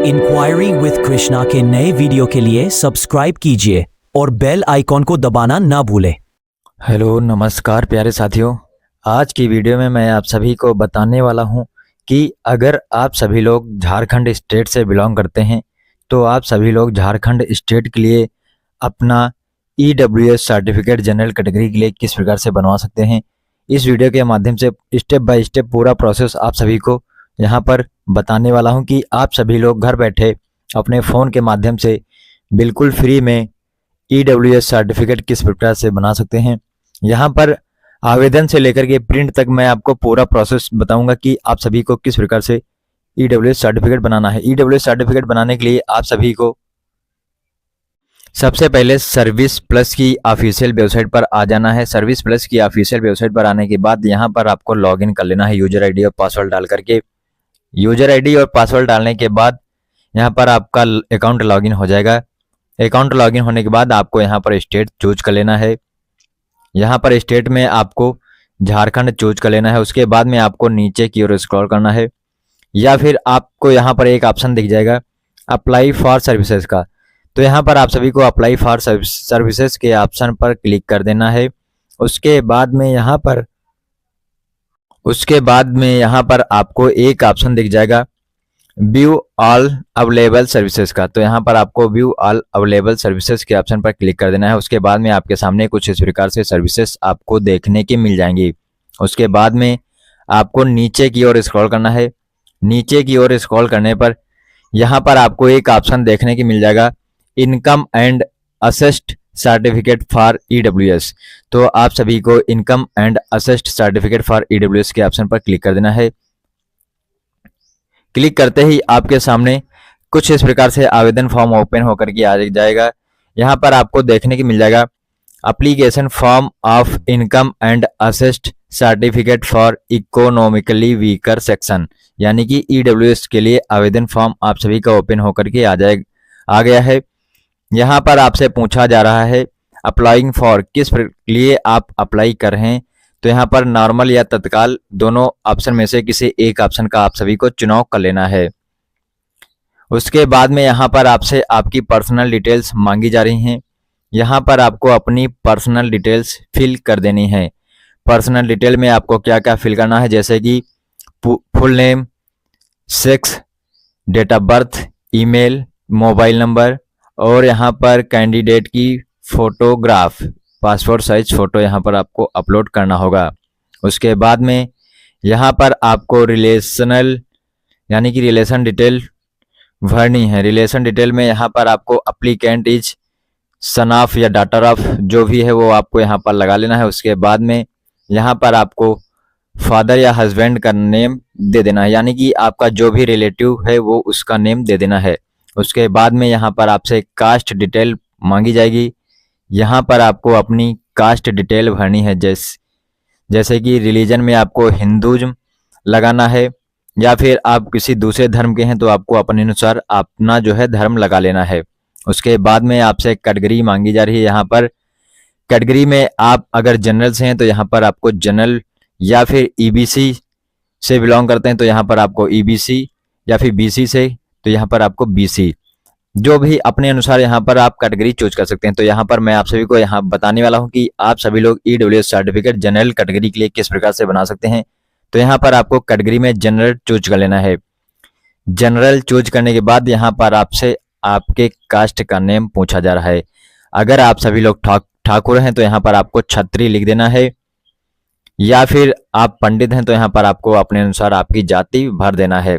Inquiry with Krishna के नए video के लिए सब्सक्राइब कीजिए और बेल आइकॉन को दबाना ना भूलें। हेलो नमस्कार प्यारे साथियों, आज की वीडियो में मैं आप सभी को बताने वाला हूं कि अगर आप सभी लोग झारखंड स्टेट से बिलोंग करते हैं तो आप सभी लोग झारखंड स्टेट के लिए अपना EWS सर्टिफिकेट जनरल कैटेगरी के लिए किस प्रकार से बनवा सकते हैं। इस वीडियो के माध्यम से स्टेप बाय स्टेप पूरा प्रोसेस आप सभी को यहाँ पर बताने वाला हूँ कि आप सभी लोग घर बैठे अपने फ़ोन के माध्यम से बिल्कुल फ्री में EWS सर्टिफिकेट किस प्रकार से बना सकते हैं। यहाँ पर आवेदन से लेकर के प्रिंट तक मैं आपको पूरा प्रोसेस बताऊंगा कि आप सभी को किस प्रकार से EWS सर्टिफिकेट बनाना है। EWS सर्टिफिकेट बनाने के लिए आप सभी को सबसे पहले सर्विस प्लस की ऑफिशियल वेबसाइट पर आ जाना है। सर्विस प्लस की ऑफिशियल वेबसाइट पर आने के बाद यहाँ पर आपको लॉगिन कर लेना है यूजर आईडी और पासवर्ड डाल करके। यूजर आईडी और पासवर्ड डालने के बाद यहाँ पर आपका अकाउंट लॉगिन हो जाएगा। अकाउंट लॉगिन होने के बाद आपको यहाँ पर स्टेट चूज कर लेना है। यहाँ पर स्टेट में आपको झारखंड चूज कर लेना है। उसके बाद में आपको नीचे की ओर स्क्रॉल करना है या फिर आपको यहाँ पर एक ऑप्शन दिख जाएगा अप्लाई फॉर सर्विसेज का, तो यहाँ पर आप सभी को अप्लाई फॉर सर्विसेज के ऑप्शन पर क्लिक कर देना है। उसके बाद में यहाँ पर आपको एक ऑप्शन दिख जाएगा व्यू ऑल अवेलेबल सर्विसेज का, तो यहाँ पर आपको व्यू ऑल अवेलेबल सर्विसेज के ऑप्शन पर क्लिक कर देना है। उसके बाद में आपके सामने कुछ इस प्रकार से सर्विसेज आपको देखने की मिल जाएंगी। उसके बाद में आपको नीचे की ओर स्क्रॉल करना है। नीचे की ओर स्क्रॉल करने पर यहाँ पर आपको एक ऑप्शन देखने की मिल जाएगा income and asset certificate for EWS, तो आप सभी को income and asset certificate for EWS के ऑप्शन पर क्लिक कर देना है। क्लिक करते ही आपके सामने कुछ इस प्रकार से आवेदन फॉर्म ओपन होकर के आ जाएगा। यहाँ पर आपको देखने की मिल जाएगा application form of income and asset certificate for economically weaker section, यानी कि EWS के लिए आवेदन फॉर्म आप सभी का ओपन होकर के आ गया है। यहाँ पर आपसे पूछा जा रहा है अप्लाइंग फॉर, किस लिए आप अप्लाई कर रहे हैं, तो यहाँ पर नॉर्मल या तत्काल दोनों ऑप्शन में से किसी एक ऑप्शन का आप सभी को चुनाव कर लेना है। उसके बाद में यहाँ पर आपसे आपकी पर्सनल डिटेल्स मांगी जा रही हैं। यहाँ पर आपको अपनी पर्सनल डिटेल्स फिल कर देनी है। पर्सनल डिटेल में आपको क्या क्या फिल करना है, जैसे कि full name, sex, date of birth, email, mobile number और यहाँ पर कैंडिडेट की फोटोग्राफ, पासपोर्ट साइज फोटो यहाँ पर आपको अपलोड करना होगा। उसके बाद में यहाँ पर आपको रिलेशनल यानी कि रिलेशन डिटेल भरनी है। रिलेशन डिटेल में यहाँ पर आपको अप्लीकेंट इज सन ऑफ या डॉटर ऑफ जो भी है वो आपको यहाँ पर लगा लेना है। उसके बाद में यहाँ पर आपको फादर या हस्बैंड का नेम दे देना है, यानी कि आपका जो भी रिलेटिव है वो उसका नेम दे देना है। उसके बाद में यहाँ पर आपसे कास्ट डिटेल मांगी जाएगी। यहाँ पर आपको अपनी कास्ट डिटेल भरनी है, जैसे कि रिलीजन में आपको हिंदुज़म लगाना है या फिर आप किसी दूसरे धर्म के हैं तो आपको अपने अनुसार अपना जो है धर्म लगा लेना है। उसके बाद में आपसे कैटेगरी मांगी जा रही है। यहाँ पर कैटेगरी में आप अगर जनरल से हैं तो यहाँ पर आपको जनरल, या फिर EBC से बिलोंग करते हैं तो यहाँ पर आपको EBC, या फिर BC से तो यहाँ पर आपको BC, जो भी अपने अनुसार यहाँ पर आप कैटेगरी चूज कर सकते हैं। तो यहाँ पर मैं आप सभी को यहाँ बताने वाला हूँ कि आप सभी लोग EWS सर्टिफिकेट जनरल कैटेगरी के लिए किस प्रकार से बना सकते हैं। तो यहाँ पर आपको कैटेगरी में जनरल चूज कर लेना है। जनरल चूज करने के बाद यहाँ पर आपसे आपके कास्ट का नेम पूछा जा रहा है। अगर आप सभी लोग ठाकुर हैं तो यहाँ पर आपको छत्री लिख देना है, या फिर आप पंडित हैं तो यहाँ पर आपको अपने अनुसार आपकी जाति भर देना है।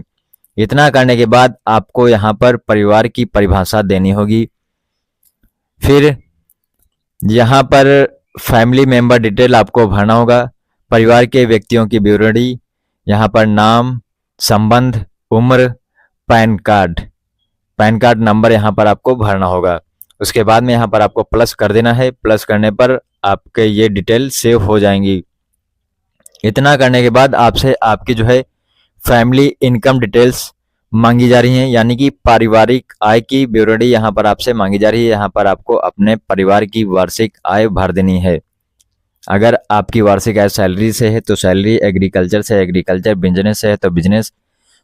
इतना करने के बाद आपको यहाँ पर परिवार की परिभाषा देनी होगी। फिर यहाँ पर फैमिली मेंबर डिटेल आपको भरना होगा। परिवार के व्यक्तियों की विवरणी, यहाँ पर नाम, संबंध, उम्र, पैन कार्ड नंबर यहाँ पर आपको भरना होगा। उसके बाद में यहाँ पर आपको प्लस कर देना है। प्लस करने पर आपके ये डिटेल सेव हो जाएंगी। इतना करने के बाद आपसे आपकी जो है फैमिली इनकम डिटेल्स मांगी जा रही हैं, यानी कि पारिवारिक आय की विवरणी यहाँ पर आपसे मांगी जा रही है। यहाँ पर आपको अपने परिवार की वार्षिक आय भर देनी है। अगर आपकी वार्षिक आय सैलरी से है तो सैलरी, एग्रीकल्चर से एग्रीकल्चर, बिजनेस से है तो बिजनेस,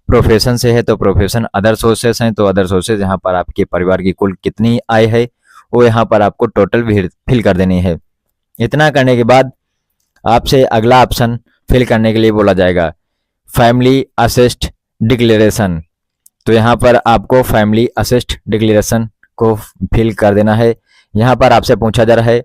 प्रोफेशन से है तो प्रोफेशन, अदर सोर्सेस हैं तो अदर सोर्सेस। यहाँ पर आपके परिवार की कुल कितनी आय है वो यहाँ पर आपको टोटल फिल कर देनी है। इतना करने के बाद आपसे अगला ऑप्शन फिल करने के लिए बोला जाएगा फैमिली असिस्ट डिक्लेरेशन। तो यहाँ पर आपको फैमिली असिस्ट डिक्लेरेशन को फिल कर देना है। यहाँ पर आपसे पूछा जा रहा है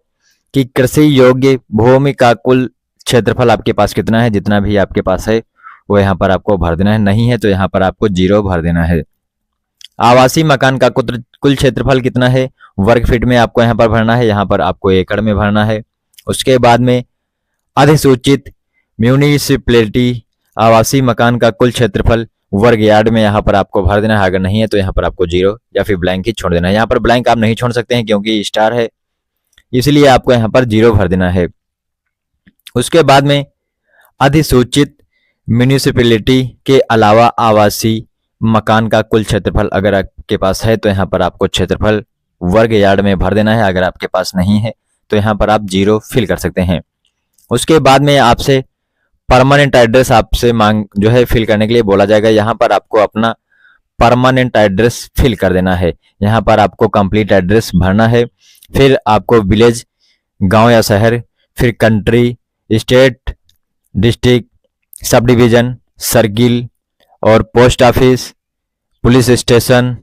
कि कृषि योग्य भूमि का कुल क्षेत्रफल आपके पास कितना है। जितना भी आपके पास है वो यहाँ पर आपको भर देना है, नहीं है तो यहाँ पर आपको 0 भर देना है। आवासीय मकान का कुल क्षेत्रफल कितना है, वर्ग फीट में आपको यहाँ पर भरना है, यहाँ पर आपको एकड़ में भरना है। उसके बाद में अधिसूचित म्यूनिसिपैलिटी आवासीय मकान का कुल क्षेत्रफल वर्ग यार्ड में यहाँ पर आपको भर देना है। अगर नहीं है तो यहाँ पर आपको 0 या फिर ब्लैंक ही छोड़ देना है। यहाँ पर ब्लैंक आप नहीं छोड़ सकते हैं क्योंकि स्टार है, इसलिए आपको यहाँ पर 0 भर देना है। उसके बाद में अधिसूचित म्यूनिसिपैलिटी के अलावा आवासीय मकान का कुल क्षेत्रफल अगर आपके पास है तो यहाँ पर आपको क्षेत्रफल वर्ग यार्ड में भर देना है। अगर आपके पास नहीं है तो यहाँ पर आप 0 फिल कर सकते हैं। उसके बाद में आपसे परमानेंट एड्रेस आपसे जो है फिल करने के लिए बोला जाएगा। यहाँ पर आपको अपना परमानेंट एड्रेस फिल कर देना है। यहाँ पर आपको कंप्लीट एड्रेस भरना है, फिर आपको विलेज, गांव या शहर, फिर country, state, district, sub division, circle और पोस्ट ऑफिस, पुलिस स्टेशन,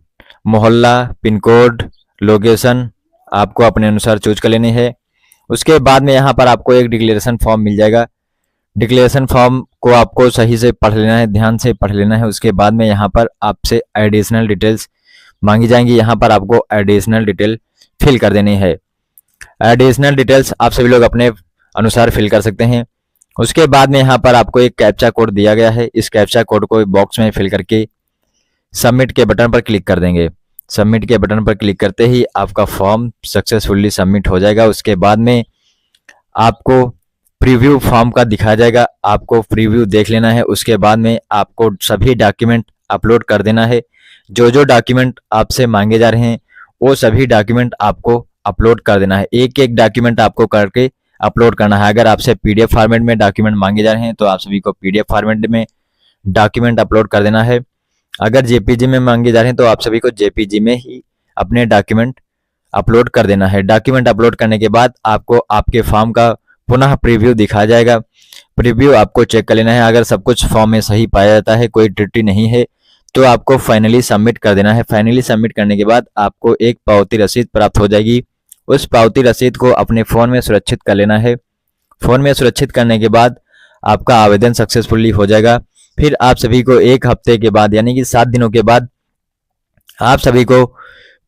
मोहल्ला, पिन कोड, लोकेशन आपको अपने अनुसार चूज कर लेनी है। उसके बाद में यहाँ पर आपको एक डिक्लेरेशन फॉर्म मिल जाएगा। डिक्लेरेशन फॉर्म को आपको सही से पढ़ लेना है, ध्यान से पढ़ लेना है। उसके बाद में यहाँ पर आपसे एडिशनल डिटेल्स मांगी जाएंगी। यहाँ पर आपको एडिशनल डिटेल फिल कर देनी है। एडिशनल डिटेल्स आप सभी लोग अपने अनुसार फिल कर सकते हैं। उसके बाद में यहाँ पर आपको एक कैप्चा कोड दिया गया है। इस कैप्चा कोड को बॉक्स में फिल करके सबमिट के बटन पर क्लिक कर देंगे। सबमिट के बटन पर क्लिक करते ही आपका फॉर्म सक्सेसफुली सबमिट हो जाएगा। उसके बाद में आपको प्रीव्यू फॉर्म का दिखाया जाएगा, आपको प्रीव्यू देख लेना है। उसके बाद में आपको सभी डॉक्यूमेंट अपलोड कर देना है। जो जो डॉक्यूमेंट आपसे मांगे जा रहे हैं वो सभी डॉक्यूमेंट आपको अपलोड कर देना है। एक एक डॉक्यूमेंट आपको करके अपलोड करना है। अगर आपसे PDF फॉर्मेट में डॉक्यूमेंट मांगे जा रहे हैं तो आप सभी को PDF फॉर्मेट में डॉक्यूमेंट अपलोड कर देना है। अगर JPG में मांगे जा रहे हैं तो आप सभी को JPG में ही अपने डॉक्यूमेंट अपलोड कर देना है। डॉक्यूमेंट अपलोड करने के बाद आपको आपके फॉर्म का पुनः प्रीव्यू दिखाया जाएगा। प्रीव्यू आपको चेक कर लेना है। अगर सब कुछ फॉर्म में सही पाया जाता है, कोई त्रुटि नहीं है, तो आपको फाइनली सबमिट कर देना है। फाइनली सबमिट करने के बाद आपको एक पावती रसीद प्राप्त हो जाएगी। उस पावती रसीद को अपने फ़ोन में सुरक्षित कर लेना है। फ़ोन में सुरक्षित करने के बाद आपका आवेदन सक्सेसफुली हो जाएगा। फिर आप सभी को 1 हफ्ते के बाद यानी कि 7 दिनों के बाद आप सभी को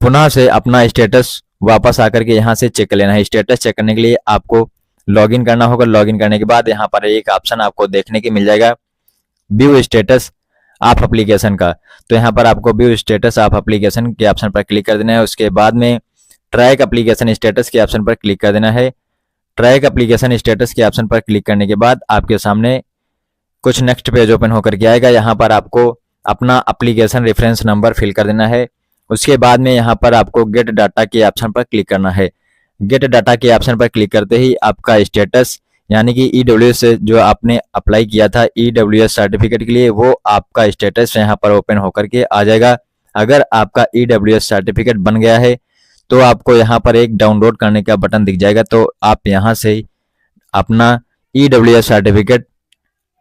पुनः से अपना स्टेटस वापस आकर के यहाँ से चेक कर लेना है। स्टेटस चेक करने के लिए आपको लॉगिन करना होगा। लॉगिन करने के बाद यहाँ पर एक ऑप्शन आपको देखने के मिल जाएगा व्यू स्टेटस ऑफ एप्लीकेशन का। तो यहाँ पर आपको व्यू स्टेटस ऑफ एप्लीकेशन के ऑप्शन पर क्लिक कर देना है। उसके बाद में ट्रैक एप्लीकेशन स्टेटस के ऑप्शन पर क्लिक कर देना है। ट्रैक एप्लीकेशन स्टेटस के ऑप्शन पर क्लिक करने के बाद आपके सामने कुछ नेक्स्ट पेज ओपन होकर के आएगा। यहाँ पर आपको अपना एप्लीकेशन रेफरेंस नंबर फिल कर देना है। उसके बाद में यहाँ पर आपको गेट डाटा के ऑप्शन पर क्लिक करना है। गेट डाटा के ऑप्शन पर क्लिक करते ही आपका स्टेटस यानी कि EWS से जो आपने अप्लाई किया था EWS सर्टिफिकेट के लिए, वो आपका स्टेटस यहाँ पर ओपन होकर के आ जाएगा। अगर आपका EWS सर्टिफिकेट बन गया है तो आपको यहाँ पर एक डाउनलोड करने का बटन दिख जाएगा। तो आप यहाँ से अपना EWS सर्टिफिकेट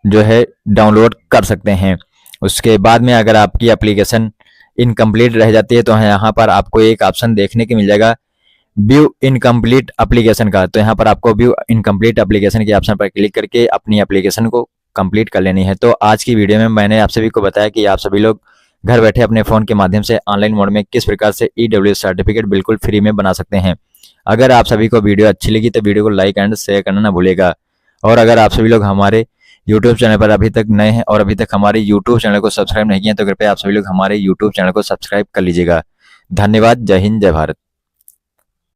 जो है डाउनलोड कर सकते हैं। उसके बाद में अगर आपकी एप्लीकेशन इनकम्प्लीट रह जाती है तो यहाँ पर आपको एक ऑप्शन देखने को मिल जाएगा व्यू इनकम्प्लीट एप्लीकेशन का। तो यहाँ पर आपको व्यू इनकम्प्लीट एप्लीकेशन के ऑप्शन पर क्लिक करके अपनी एप्लीकेशन को कंप्लीट कर लेनी है। तो आज की वीडियो में मैंने आप सभी को बताया कि आप सभी लोग घर बैठे अपने फ़ोन के माध्यम से ऑनलाइन मोड में किस प्रकार से EWS सर्टिफिकेट बिल्कुल फ्री में बना सकते हैं। अगर आप सभी को वीडियो अच्छी लगी तो वीडियो को लाइक एंड शेयर करना ना भूलेगा। और अगर आप सभी लोग हमारे YouTube चैनल पर अभी तक नए हैं और अभी तक हमारे YouTube चैनल को सब्सक्राइब नहीं किया तो कृपया आप सभी लोग हमारे YouTube चैनल को सब्सक्राइब कर लीजिएगा। धन्यवाद। जय हिंद, जय भारत।